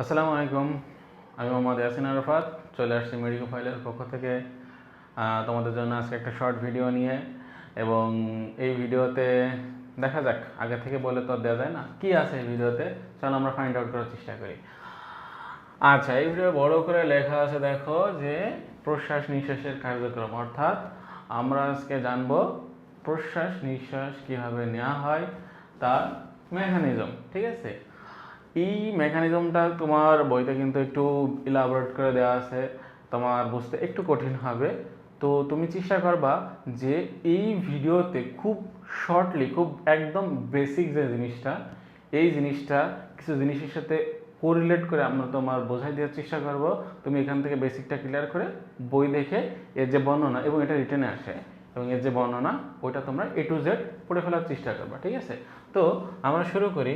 আসসালামু আলাইকুম। আমি মোহাম্মদ ইয়াসিন আরাফাত, চলে আসছি মেডিকো ফাইলের পক্ষ থেকে তোমাদের জন্য আজকে একটা শর্ট ভিডিও নিয়ে। এবং এই ভিডিওতে দেখা যাক, আগে থেকে বলে তো দেওয়া যায় না কি আছে এই ভিডিওতে। চলো আমরা ফাইন্ড আউট করার চেষ্টা করি। আচ্ছা, এই ভিডিও বড় করে লেখা আছে, দেখো যে প্রশ্বাস নিঃশ্বাসের কার্যক্রম, অর্থাৎ আমরা আজকে জানবো প্রশ্বাস নিঃশ্বাস কীভাবে নেওয়া হয়, তার মেকানিজম। ঠিক আছে, এই মেকানিজমটা তোমার বইতে কিন্তু একটু ইলাবোরেট করে দেওয়া আছে, তোমার বুঝতে একটু কঠিন হবে। তো তুমি চেষ্টা করবা যে এই ভিডিওতে খুব শর্টলি, খুব একদম বেসিক যে জিনিসটা, এই জিনিসটা কিছু জিনিসের সাথে কোরিলেট করে আমরা তোমার বোঝাই দেওয়ার চেষ্টা করব। তুমি এখান থেকে বেসিকটা ক্লিয়ার করে বই দেখে এর যে বর্ণনা, এবং এটা রিটেনে আসে, এবং এর যে বর্ণনা ওইটা তোমরা A to Z পড়ে ফেলার চেষ্টা করবা। ঠিক আছে, তো আমরা শুরু করি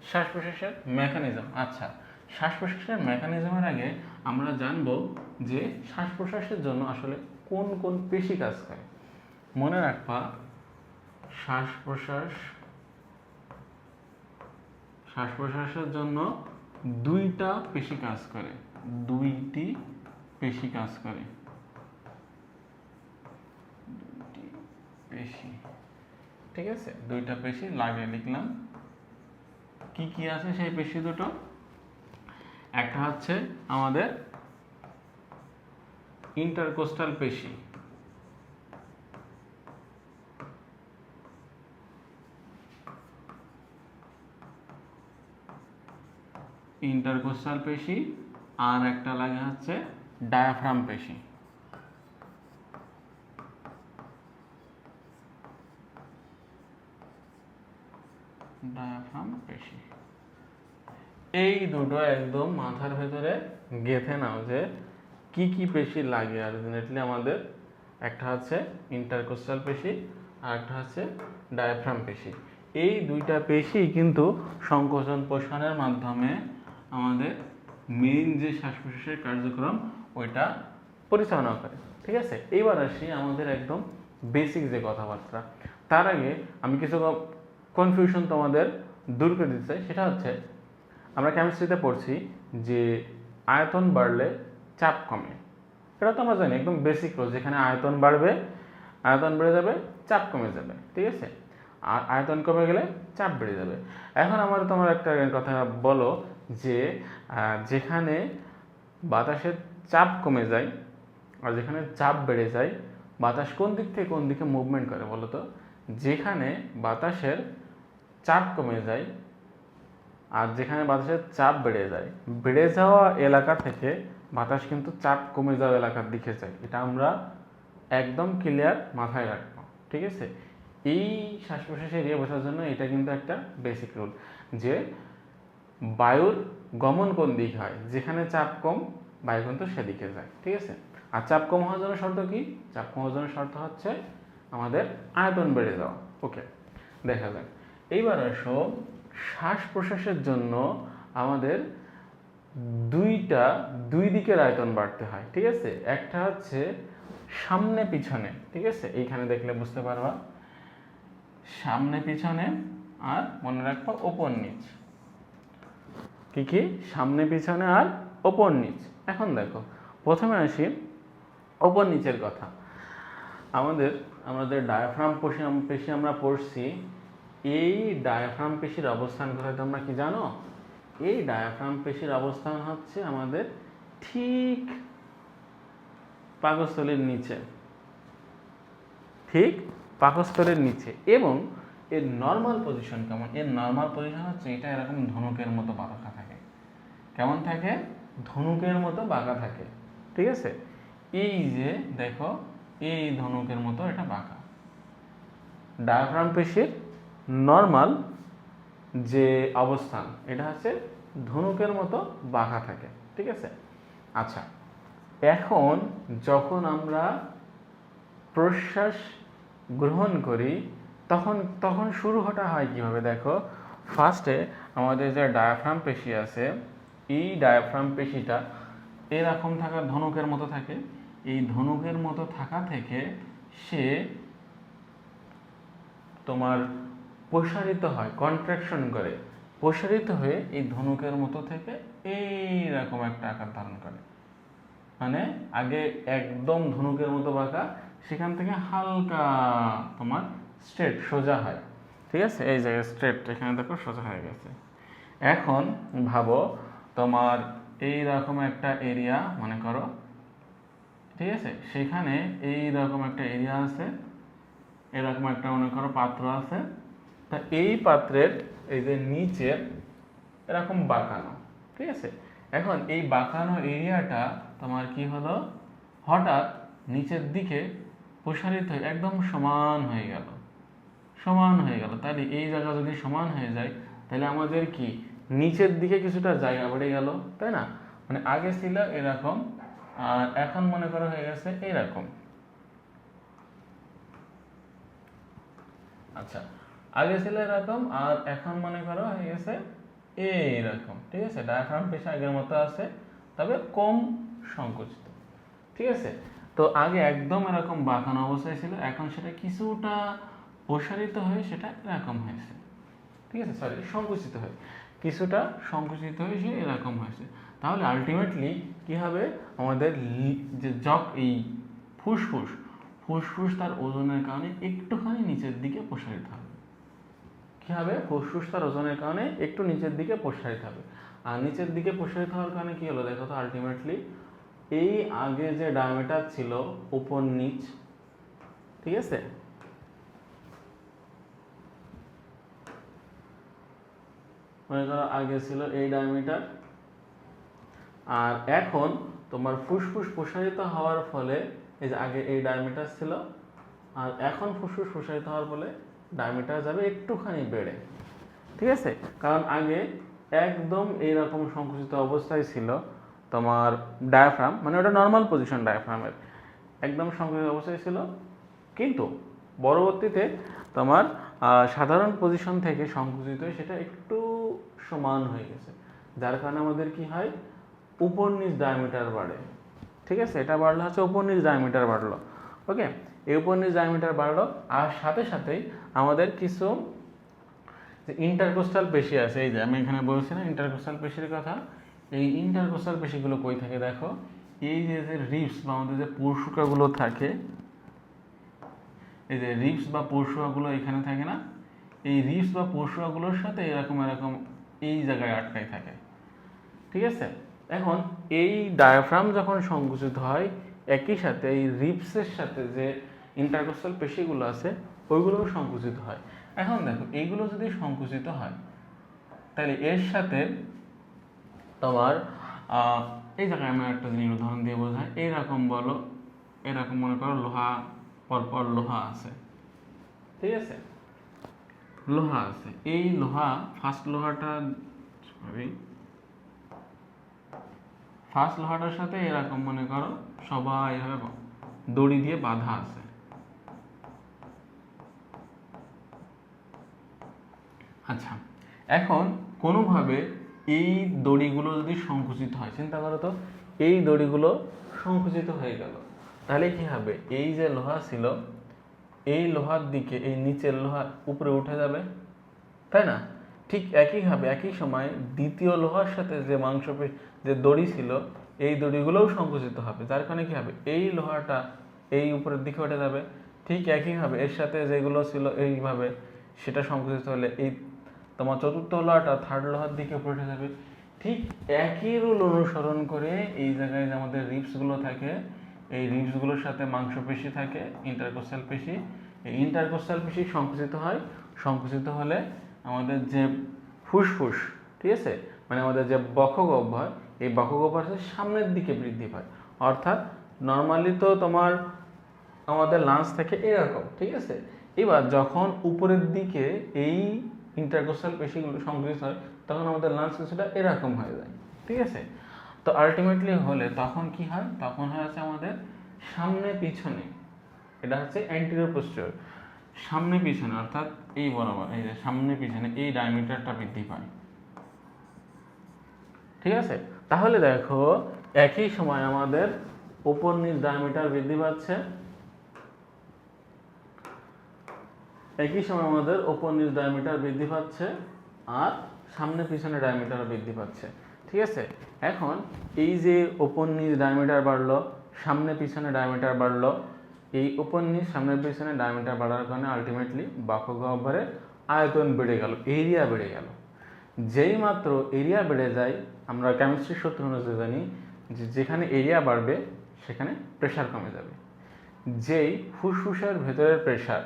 শ্বাস প্রশ্বাসের মেকানিজম। আচ্ছা, শ্বাস প্রশ্বাসের মেকানিজমের আগে আমরা জানবো যে শ্বাস প্রশ্বাসের জন্য আসলে কোন কোন পেশি কাজ করে। মনে রাখবা, শ্বাস প্রশ্বাসের জন্য দুইটা পেশি কাজ করে, দুইটি পেশি কাজ করে, পেশি। ঠিক আছে, দুইটা পেশি লাগিয়ে লিখলাম। কি কি আছে সেই পেশি দুটো? একটা হচ্ছে আমাদের ইন্টারকোস্টাল পেশি, ইন্টারকোস্টাল পেশি, আর একটা লাগে হচ্ছে ডায়াফ্রাম পেশি। ডায়াফ্রাম পেশি, এই দুটো একদম মাথার ভেতরে গেঁথে নাও যে কি কি পেশি লাগে আলটিমেটলি আমাদের। একটা হচ্ছে ইন্টারকোস্টাল পেশি, আর একটা হচ্ছে ডায়াফ্রাম পেশি। এই দুইটা পেশি কিন্তু সংকোচন প্রসারণের মাধ্যমে আমাদের মেইন যে শ্বাস প্রশ্বাসের কার্যক্রম ওইটা পরিচালনা করে। ঠিক আছে, এইবার আসি আমাদের একদম বেসিক যে কথাবার্তা। তার আগে আমি কিছু কনফিউশন তোমাদের দূর করে দিতে চাই। সেটা হচ্ছে, আমরা কেমিস্ট্রিতে পড়ছি যে আয়তন বাড়লে চাপ কমে। এটা তো আমরা জানি, একদম বেসিক রোজ, যেখানে আয়তন বাড়বে, আয়তন বেড়ে যাবে, চাপ কমে যাবে। ঠিক আছে, আর আয়তন কমে গেলে চাপ বেড়ে যাবে। এখন আমার তোমার একটা কথা বলো যে যেখানে বাতাসের চাপ কমে যায় আর যেখানে চাপ বেড়ে যায়, বাতাস কোন দিক থেকে কোন দিকে মুভমেন্ট করে বলো তো? যেখানে বাতাসের চাপ কমে যায় আর যেখানে বাতাসের চাপ বেড়ে যায়, বেড়ে যাওয়া এলাকা থেকে বাতাস কিন্তু চাপ কমে যাওয়া এলাকার দিকে যায়। এটা আমরা একদম ক্লিয়ার মাথায় রাখবো। ঠিক আছে, এই শ্বাস প্রশ্বাসের এরিয়া বোঝার জন্য এটা কিন্তু একটা বেসিক রুল, যে বায়ুর গমন কোন দিকে হয়, যেখানে চাপ কম বায়ু কিন্তু সেদিকে যায়। ঠিক আছে, আর চাপ কম হওয়ার জন্য শর্ত কি? চাপ কম হওয়ার জন্য শর্ত হচ্ছে আমাদের আয়তন বেড়ে যাওয়া। ওকে, দেখা যাক। এইবার আসো, শ্বাস প্রশ্বাসের জন্য আমাদের দুই দিকের আয়তন বাড়তে হয়। ঠিক আছে, একটা হচ্ছে সামনে পিছনে। ঠিক আছে, এইখানে দেখলে বুঝতে পারবা, সামনে পিছনে, আর মনে রাখবো ওপর নিচ। কি কি? সামনে পিছনে আর ওপর নিচ। এখন দেখো, প্রথমে আসি ওপর নিচের কথা। আমাদের ডায়াফ্রাম পেশি আমরা পড়ছি। এই ডায়াফ্রাম পেশির অবস্থান কোথায় তোমরা কি জানো? এই ডায়াফ্রাম পেশির অবস্থান হচ্ছে আমাদের ঠিক পাকস্থলীর নিচে, ঠিক পাকস্থলীর নিচে। এবং এর নর্মাল পজিশন কেমন? এর নর্মাল পজিশন হচ্ছে এটা এরকম ধনুকের মতো বাঁকা থাকে। কেমন থাকে? ধনুকের মতো বাঁকা থাকে। ঠিক আছে, এই যে দেখো, এই ধনুকের মতো এটা বাঁকা। ডায়াফ্রাম পেশির নর্মাল যে অবস্থান এটা হচ্ছে ধনুকের মতো বাঁকা থাকে। ঠিক আছে, আচ্ছা, এখন যখন আমরা প্রশ্বাস গ্রহণ করি তখন শুরু হটা হয় কিভাবে? দেখো, ফার্স্টে আমাদের যে ডায়াফ্রাম পেশি আছে, এই ডায়াফ্রাম পেশিটা এরকম থাকা ধনুকের মতো থাকে। এই ধনুকের মতো থাকা থেকে সে তোমার প্রসারিত হয়, কন্ট্রাকশন করে। প্রসারিত হয়ে এই ধনুকের মতো থেকে এইরকম একটা আকার ধারণ করে। মানে আগে একদম ধনুকের মতো বাঁকা, সেখান থেকে হালকা তোমার স্ট্রেট সোজা হয়। ঠিক আছে, এই জায়গায় স্ট্রেট, এখানে দেখো সোজা হয়ে গেছে। এখন ভাবো তোমার এইরকম একটা এরিয়া মনে করো, ঠিক আছে, সেখানে এইরকম একটা এরিয়া আছে, এরকম একটা মনে করো পাত্র আছে। তা এই পাত্রের এই যে নিচে এরকম বাঁকানো, ঠিক আছে। এখন এই বাঁকানো এরিয়াটা তোমার কি হলো, হঠাৎ নিচের দিকে প্রসারিত হয়ে একদম সমান হয়ে গেল, সমান হয়ে গেল। তাহলে এই জায়গা যদি সমান হয়ে যায়, তাহলে আমাদের কি নিচের দিকে কিছুটা জায়গা বেড়ে গেল, তাই না? মানে আগে ছিল এরকম, আর এখন মনে করো হয়ে গেছে এরকম। আচ্ছা, আগে ছিল এরকম, আর এখন মনে করো হয়ে গেছে এইরকম। ঠিক আছে, ডায়াফ্রাম পেশি আগের মতো আছে, তবে কম সংকুচিত। ঠিক আছে, তো আগে একদম এরকম বাঁকানো অবস্থায় ছিল, এখন সেটা কিছুটা প্রসারিত হয়ে সেটা এরকম হয়েছে। ঠিক আছে, সরি, সংকুচিত হয়ে কিছুটা সংকুচিত হয়ে সে এরকম হয়েছে। তাহলে আলটিমেটলি কি হবে, আমাদের যে এই ফুসফুস ফুসফুস তার ওজনের কারণে একটুখানি নিচের দিকে প্রসারিত হবে। কি হবে, ফুসফুস তার ওজনের কারণে একটু নিচের দিকে প্রসারিত হবে। আর নিচের দিকে প্রসারিত হওয়ার কারণে কি হলো দেখো তো, আলটিমেটলি এই আগে যে ডায়ামিটার ছিল উপর নিচ, ঠিক আছে, মনে করো আগে ছিল এই ডায়ামিটার, আর এখন তোমার ফুসফুস প্রসারিত হওয়ার ফলে এই যে আগে এই ডায়ামিটার ছিল, আর এখন ফুসফুস প্রসারিত হওয়ার ফলে ডায়ামিটার যাবে একটুখানি বেড়ে। ঠিক আছে, কারণ আগে একদম এইরকম সংকুচিত অবস্থায় ছিল তোমার ডায়াফ্রাম, মানে ওটা নর্মাল পজিশন ডায়াফ্রামের, একদম সংকুচিত অবস্থায় ছিল, কিন্তু পরবর্তীতে তোমার সাধারণ পজিশন থেকে সংকুচিত হয়ে সেটা একটু সমান হয়ে গেছে, যার কারণে আমাদের কি হয়, উপর নিচ ডায়ামিটার বাড়ে। ঠিক আছে, এটা বাড়লো হচ্ছে উপর নিচ ডায়ামিটার বাড়লো। ওকে, এই উপর নিচ ডায়ামিটার বাড়লো, আর সাথে সাথেই আমাদের কিছু যে ইন্টারকোস্টাল পেশি আছে, এই যে আমি এখানে বলছি না ইন্টারকোস্টাল পেশির কথা, এই ইন্টারকোস্টাল পেশিগুলো কই থাকে দেখো, এই যে রিবস বা আমাদের যে পরশুকাগুলো থাকে, এই যে রিবস বা পরশুয়াগুলো এখানে থাকে না, এই রিবস বা পরশুয়াগুলোর সাথে এরকম এরকম এই জায়গায় আটকাই থাকে। ঠিক আছে, এখন এই ডায়াফ্রাম যখন সংকুচিত হয়, একই সাথে এই রিবসের সাথে যে ইন্টারকোস্টাল পেশিগুলো আছে ওইগুলোও সংকুচিত হয়। এখন দেখো এইগুলো যদি সংকুচিত হয়, তাহলে এর সাথে তোমার এই জায়গায় আমি একটা জিনিস উদাহরণ দিয়ে বোঝাই, এইরকম বলো, এরকম মনে করো লোহা, পরপর লোহা আছে, ঠিক আছে, লোহা আছে, এই লোহা ফার্স্ট লোহাটার সাথে এরকম মনে করো সবাই এভাবে দড়ি দিয়ে বাঁধা আছে। আচ্ছা, এখন কোনোভাবে এই দড়িগুলো যদি সংকুচিত হয়, চিন্তা করো তো, এই দড়িগুলো সংকুচিত হয়ে গেল, তাহলে কি হবে, এই যে লোহা ছিল এই লোহার দিকে এই নিচের লোহা উপরে উঠে যাবে, তাই না? ঠিক একইভাবে একই সময় দ্বিতীয় লোহার সাথে যে যে দড়ি ছিল এই দড়িগুলোও সংকুচিত হবে, যার কারণে কি হবে, এই লোহাটা এই উপরের দিকে উঠে যাবে। ঠিক একইভাবে এর সাথে যেগুলো ছিল এইভাবে সেটা সংকুচিত হলে এই তোমার চতুর্থ লোহাটা থার্ড লোহার দিকে উপরে উঠে যাবে। ঠিক একই রুল অনুসরণ করে এই জায়গায় যে আমাদের রিবসগুলো থাকে, এই রিবসগুলোর সাথে মাংসপেশি থাকে, ইন্টারকোস্টাল পেশি, এই ইন্টারকোস্টাল পেশি সংকুচিত হয়, সংকুচিত হলে আমাদের যে ফুসফুস, ঠিক আছে, মানে আমাদের যে বক্ষগহ্বর, এই বক্ষগহ্বরের সামনের দিকে বৃদ্ধি পায়। অর্থাৎ নর্মালি তো তোমার আমাদের লাঞ্চ থাকে এরকম, ঠিক আছে, এবার যখন উপরের দিকে এই ইন্টারকোস্টাল পেশিগুলো সংকুচিত হয়, তখন আমাদের লাঞ্চ কিছুটা এরকম হয়ে যায়। ঠিক আছে, তো আলটিমেটলি হলে তখন কি হয়, তখন হচ্ছে আমাদের সামনে পিছনে, এটা হচ্ছে অ্যান্টেরিয়র পোস্টেরিয়র, সামনে পিছনে অর্থাৎ এই বরাবর, এই যে সামনে পিছনে এই ডায়ামিটারটা বৃদ্ধি পায়। ঠিক আছে, তাহলে দেখো একই সময় আমাদের উপর নিচ ডায়ামিটার বৃদ্ধি পাচ্ছে, একই সময় আমাদের উপর নিচ ডায়ামিটার বৃদ্ধি পাচ্ছে, আর সামনে পিছনে ডায়ামিটার বৃদ্ধি পাচ্ছে। ঠিক আছে, এখন এই যে ওপর নিচ ডায়ামিটার বাড়লো, সামনে পিছনে ডায়ামিটার বাড়লো, এই ওপর নিচ সামনে পিছনে ডায়ামিটার বাড়ার কারণে আলটিমেটলি বাহ্যিক গহ্বরের আয়তন বেড়ে গেল, এরিয়া বেড়ে গেল। যেই মাত্র এরিয়া বেড়ে যায়, আমরা কেমিস্ট্রির সূত্র অনুযায়ী জানি যে যেখানে এরিয়া বাড়বে সেখানে প্রেশার কমে যাবে। যেই ফুসফুসের ভেতরের প্রেশার,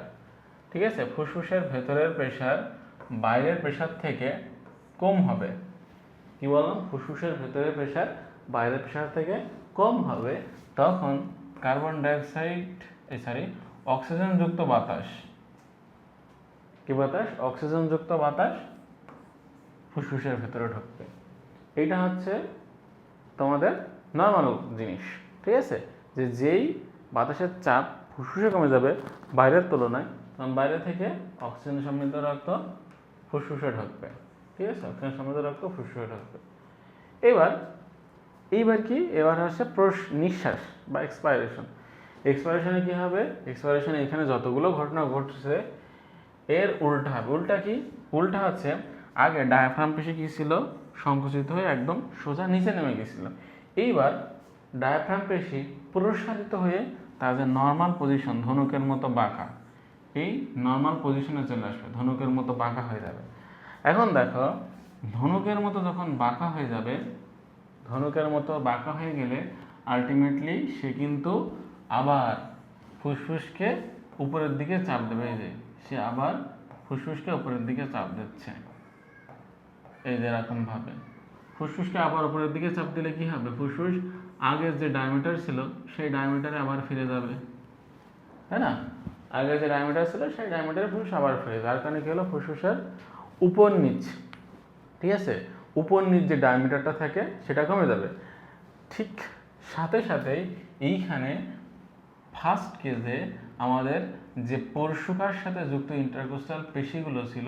ঠিক আছে, ফুসফুসের ভেতরের প্রেশার বাইরের প্রেশার থেকে কম হবে। কি বললাম? ফুসফুসের ভেতরের প্রেশার বাইরের প্রেশার থেকে কম হবে, তখন কার্বন ডাইঅক্সাইড অক্সিজেনযুক্ত বাতাস, কি বাতাস? অক্সিজেনযুক্ত বাতাস ফুসফুসের ভেতরে ঢুকবে। এইটা হচ্ছে তোমাদের নর্মাল জিনিস। ঠিক আছে, যে যেই বাতাসের চাপ ফুসফুসে কমে যাবে বাইরের তুলনায়, তখন বাইরে থেকে অক্সিজেন সমৃদ্ধ রক্ত ফুসফুসে ঢুকবে। ঠিক আছে, অক্সিজেন সমৃদ্ধ রক্ত ফুসফুসে ঢুকবে। এইবার কি? এবার হচ্ছে নিঃশ্বাস বা এক্সপাইরেশন। এক্সপাইরেশনে কি হবে? এক্সপাইরেশনে এখানে যতগুলো ঘটনা ঘটছে এর উল্টা হবে। উল্টা কি? উল্টা হচ্ছে আগে ডায়াফ্রাম পেশি কি ছিল? সংকুচিত হয়ে একদম সোজা নিচে নেমে গেছিল। এইবার ডায়াফ্রাম পেশি প্রসারিত হয়ে তার যে নর্মাল পজিশন, ধনুকের মতো বাঁকা, এই নর্মাল পজিশনে চলে আসবে, ধনুকের মতো বাঁকা হয়ে যাবে। এখন দেখো, ধনুকের মতো যখন বাঁকা হয়ে যাবে, ধনুকের মতো বাঁকা হয়ে গেলে আলটিমেটলি সে কিন্তু আবার ফুসফুসকে উপরের দিকে চাপ দেবে। এই যে সে আবার ফুসফুসকে উপরের দিকে চাপ দিচ্ছে, এই যে এরকম ভাবে ফুসফুসকে আবার উপরের দিকে চাপ দিলে কি হবে? ফুসফুস আগের যে ডায়ামিটার ছিল সেই ডায়ামিটারে আবার ফিরে যাবে, তাই না? আগের যে ডায়ামিটার ছিল সেই ডায়ামিটারে ফুসফুস আবার ফিরে যাবে। যার কারণে কি হলো? ফুসফুসের উপর নিচ, ঠিক আছে, উপর নিচ যে ডায়ামিটারটা থাকে সেটা কমে যাবে। ঠিক সাথে সাথেই এইখানে ফার্স্ট কেজে আমাদের যে পরশুকার সাথে যুক্ত ইন্টারকোস্টাল পেশিগুলো ছিল,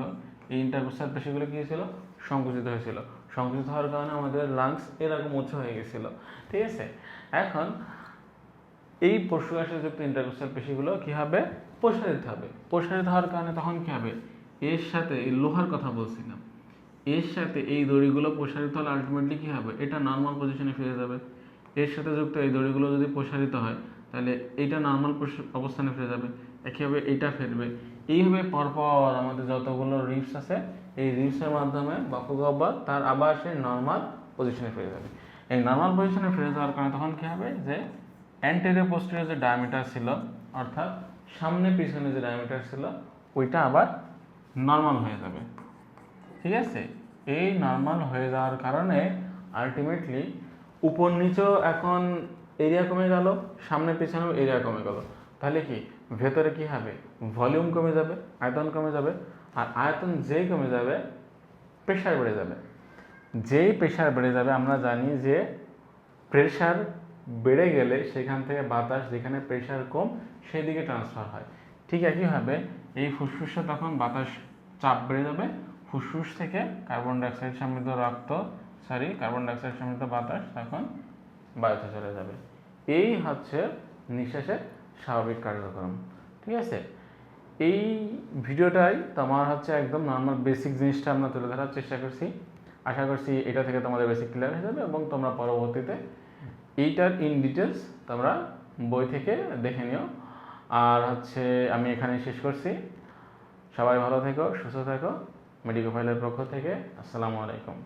এই ইন্টারকোস্টাল পেশিগুলো কী ছিল? সংকুচিত হয়েছিল। সংকুচিত হওয়ার কারণে আমাদের লাংস এরকম উঁচু হয়ে গেছিলো। ঠিক আছে, এখন এই পরশুকার সাথে যুক্ত ইন্টারকোস্টাল পেশিগুলো কী হবে? প্রসারিত হবে। প্রসারিত হওয়ার কারণে তখন কী হবে? এর সাথে এই লোহার কথা বলছিলাম, এর সাথে এই দড়িগুলো প্রসারিত হলে আলটিমেটলি কী হবে? এটা নর্মাল পজিশনে ফিরে যাবে। এর সাথে যুক্ত এই দড়িগুলো যদি প্রসারিত হয় তাহলে এইটা নর্মাল অবস্থানে ফিরে যাবে, একইভাবে এইটা ফিরবে। এইভাবে পরপর আমাদের যতগুলো রিবস আছে এই রিবসের মাধ্যমে বাহ্যিক গহ্বর তার আবার সেই নর্মাল পজিশনে ফিরে যাবে। এই নর্মাল পজিশনে ফিরে যাওয়ার কারণে তখন কী হবে? যে অ্যান্টেরিয়র পোস্টেরিয়র যে ডায়ামিটার ছিল, অর্থাৎ সামনে পিছনে যে ডায়ামিটার ছিল, ওইটা আবার নর্মাল হয়ে যাবে। ঠিক আছে, এই নর্মাল হয়ে যাওয়ার কারণে আলটিমেটলি উপর নিচেও এখন এরিয়া কমে গেল, সামনে পিছনেও এরিয়া কমে গেল। তাহলে কি ভেতরে কি হবে? ভলিউম কমে যাবে, আয়তন কমে যাবে। আর আয়তন যেই কমে যাবে প্রেশার বেড়ে যাবে। যেই প্রেশার বেড়ে যাবে, আমরা জানি যে প্রেশার বেড়ে গেলে সেখান থেকে বাতাস যেখানে প্রেশার কম সেই দিকে ট্রান্সফার হয়। ঠিক একইভাবে এই ফুসফুসে তখন বাতাস চাপ বেড়ে যাবে, ফুসফুস থেকে কার্বন ডাইঅক্সাইড সমৃদ্ধ বাতাস তখন বায়ুতে চলে যাবে। এই হচ্ছে নিঃশ্বাসের স্বাভাবিক কার্যক্রম। ঠিক আছে, এই ভিডিওটাই তোমার হচ্ছে একদম নর্মাল বেসিক জিনিসটা আমরা তুলে ধরার চেষ্টা করছি। আশা করছি এটা থেকে তোমাদের বেসিক ক্লিয়ার হয়ে যাবে এবং তোমরা পরবর্তীতে এইটার ইন ডিটেলস তোমরা বই থেকে দেখে নিও। আর হচ্ছে আমি এখানে শেষ করছি। সবাই ভালো থেকো, সুস্থ থেকো। মেডিকো ফাইলের পক্ষ থেকে আসসালামু আলাইকুম।